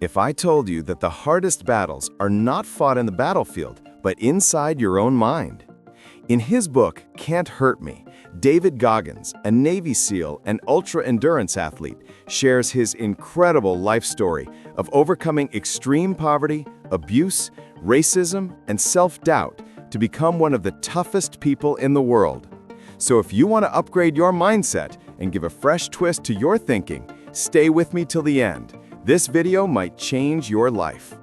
If I told you that the hardest battles are not fought in the battlefield, but inside your own mind? In his book, Can't Hurt Me, David Goggins, a Navy SEAL and ultra-endurance athlete, shares his incredible life story of overcoming extreme poverty, abuse, racism, and self-doubt to become one of the toughest people in the world. So if you want to upgrade your mindset and give a fresh twist to your thinking, stay with me till the end. This video might change your life.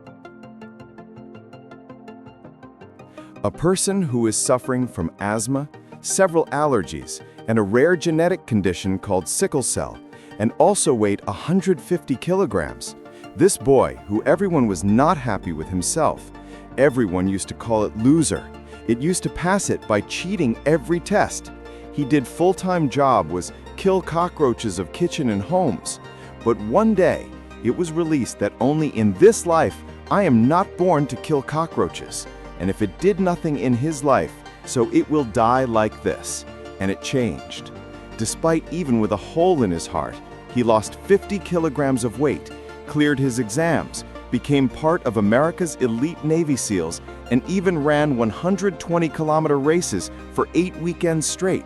A person who is suffering from asthma, several allergies, and a rare genetic condition called sickle cell, and also weighed 150 kilograms. This boy, who everyone was not happy with himself, everyone used to call it loser. It used to pass it by cheating every test. He did full-time job was kill cockroaches of kitchen and homes. But one day, it was released that only in this life, I am not born to kill cockroaches. And if it did nothing in his life, so it will die like this. And it changed. Despite even with a hole in his heart, he lost 50 kilograms of weight, cleared his exams, became part of America's elite Navy SEALs, and even ran 120-kilometer races for 8 weekends straight.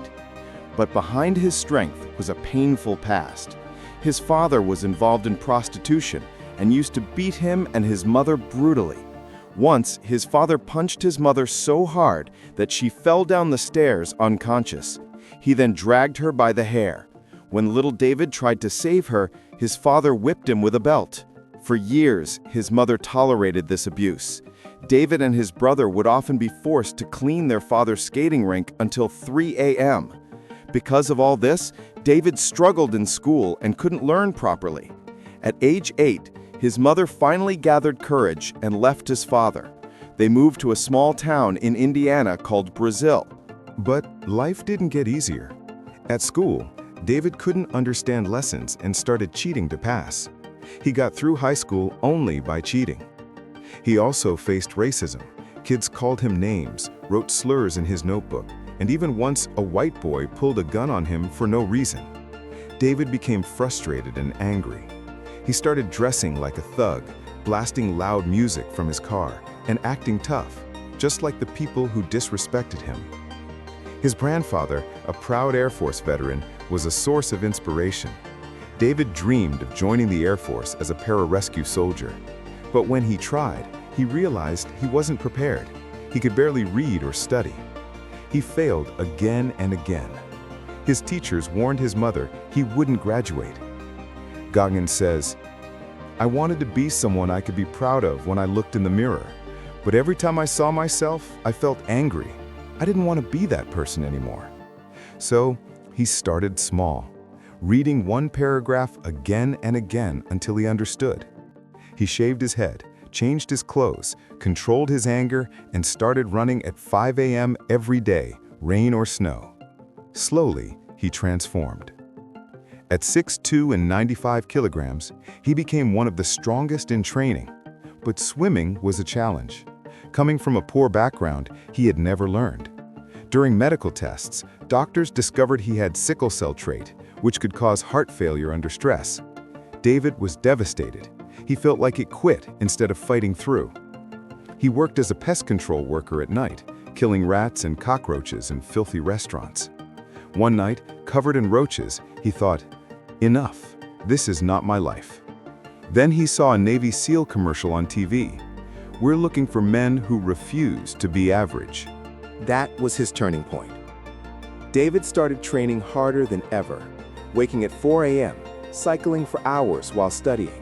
But behind his strength was a painful past. His father was involved in prostitution and used to beat him and his mother brutally. Once, his father punched his mother so hard that she fell down the stairs unconscious. He then dragged her by the hair. When little David tried to save her, his father whipped him with a belt. For years, his mother tolerated this abuse. David and his brother would often be forced to clean their father's skating rink until 3 a.m. Because of all this, David struggled in school and couldn't learn properly. At age 8, his mother finally gathered courage and left his father. They moved to a small town in Indiana called Brazil. But life didn't get easier. At school, David couldn't understand lessons and started cheating to pass. He got through high school only by cheating. He also faced racism. Kids called him names, wrote slurs in his notebook, and even once a white boy pulled a gun on him for no reason. David became frustrated and angry. He started dressing like a thug, blasting loud music from his car, and acting tough, just like the people who disrespected him. His grandfather, a proud Air Force veteran, was a source of inspiration. David dreamed of joining the Air Force as a pararescue soldier. But when he tried, he realized he wasn't prepared. He could barely read or study. He failed again and again. His teachers warned his mother he wouldn't graduate. Goggins says, "I wanted to be someone I could be proud of when I looked in the mirror. But every time I saw myself, I felt angry. I didn't want to be that person anymore." So he started small, reading one paragraph again and again until he understood. He shaved his head, changed his clothes, controlled his anger, and started running at 5 a.m. every day, rain or snow. Slowly, he transformed. At 6'2" and 95 kilograms, he became one of the strongest in training. But swimming was a challenge. Coming from a poor background, he had never learned. During medical tests, doctors discovered he had sickle cell trait, which could cause heart failure under stress. David was devastated. He felt like it quit instead of fighting through. He worked as a pest control worker at night, killing rats and cockroaches in filthy restaurants. One night, covered in roaches, he thought, "Enough, this is not my life." Then he saw a Navy SEAL commercial on TV. "We're looking for men who refuse to be average." That was his turning point. David started training harder than ever, waking at 4 a.m., cycling for hours while studying,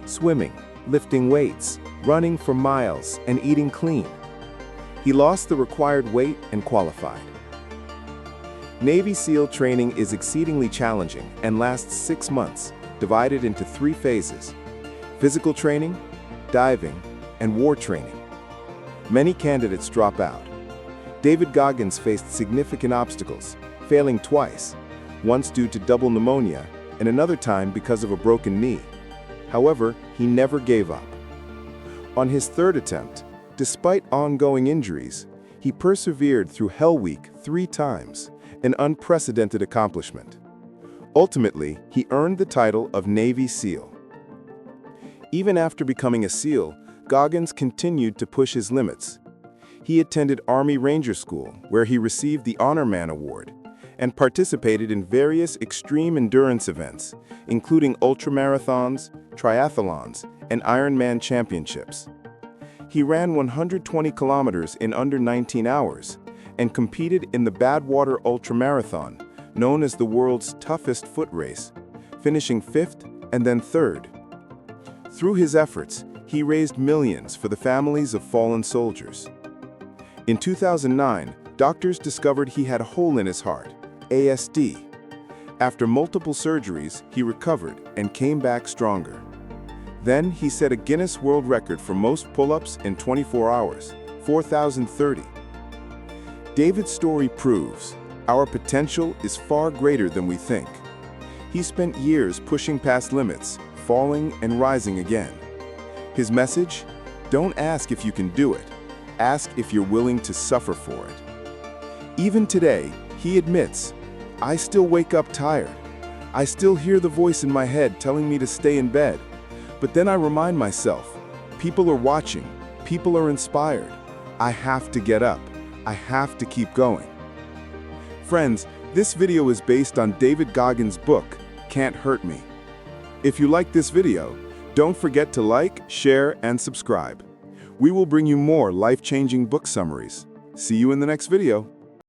swimming, lifting weights, running for miles, and eating clean. He lost the required weight and qualified. Navy SEAL training is exceedingly challenging and lasts 6 months, divided into 3 phases: physical training, diving, and war training. Many candidates drop out. David Goggins faced significant obstacles, failing twice, once due to double pneumonia and another time because of a broken knee. However, he never gave up. On his 3rd attempt, despite ongoing injuries, he persevered through Hell Week 3 times, an unprecedented accomplishment. Ultimately, he earned the title of Navy SEAL. Even after becoming a SEAL, Goggins continued to push his limits. He attended Army Ranger School, where he received the Honor Man Award, and participated in various extreme endurance events, including ultramarathons, triathlons, and Ironman championships. He ran 120 kilometers in under 19 hours and competed in the Badwater Ultramarathon, known as the world's toughest foot race, finishing 5th and then 3rd. Through his efforts, he raised millions for the families of fallen soldiers. In 2009, doctors discovered he had a hole in his heart, ASD. After multiple surgeries, he recovered and came back stronger. Then he set a Guinness World Record for most pull-ups in 24 hours, 4,030. David's story proves our potential is far greater than we think. He spent years pushing past limits, falling and rising again. His message? Don't ask if you can do it. Ask if you're willing to suffer for it. Even today, he admits, I still wake up tired. I still hear the voice in my head telling me to stay in bed. But then I remind myself, people are watching, people are inspired. I have to get up. I have to keep going. Friends, this video is based on David Goggins' book, Can't Hurt Me. If you like this video, don't forget to like, share, and subscribe. We will bring you more life-changing book summaries. See you in the next video.